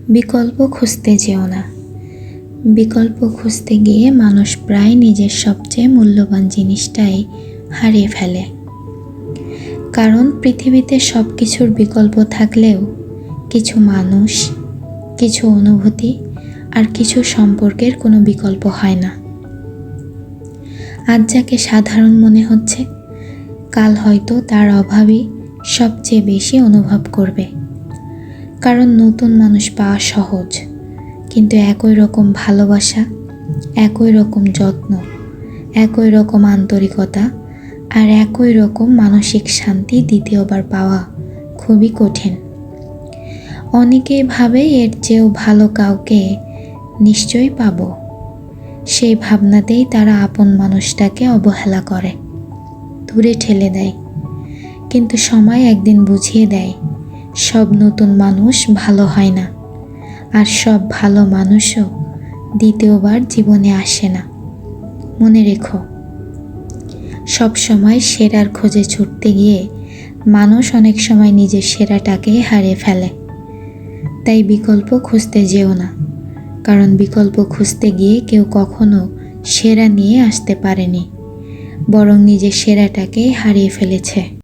বিকল্প খুঁজতে যেও না। বিকল্প খুঁজতে গিয়ে মানুষ প্রায় নিজের সবচেয়ে মূল্যবান জিনিসটাই হারিয়ে ফেলে। কারণ পৃথিবীতে সব কিছুর বিকল্প থাকলেও কিছু মানুষ, কিছু অনুভূতি আর কিছু সম্পর্কের কোনো বিকল্প হয় না। আজ যাকে সাধারণ মনে হচ্ছে, কাল হয়তো তার অভাবই সবচেয়ে বেশি অনুভব করবে। কারণ নতুন মানুষ পাওয়া সহজ, কিন্তু একই রকম ভালোবাসা, একই রকম যত্ন, একই রকম আন্তরিকতা আর একই রকম মানসিক শান্তি দ্বিতীয়বার পাওয়া খুবই কঠিন। অনেকেই ভাবে এর চেয়েও ভালো কাউকে নিশ্চয়ই পাবো। সেই ভাবনাতেই তারা আপন মানুষটাকে অবহেলা করে, দূরে ঠেলে দেয়। কিন্তু সময় একদিন বুঝিয়ে দেয়, সব নতুন মানুষ ভালো হয় না, আর সব ভালো মানুষও দ্বিতীয়বার জীবনে আসে না। মনে রেখো, সব সময় সেরার খোঁজে ছুটতে গিয়ে মানুষ অনেক সময় নিজের সেরাটাকে হারিয়ে ফেলে। তাই বিকল্প খুঁজতে যেও না, কারণ বিকল্প খুঁজতে গিয়ে কেউ কখনো সেরা নিয়ে আসতে পারেনি, বরং নিজের সেরাটাকেই হারিয়ে ফেলেছে।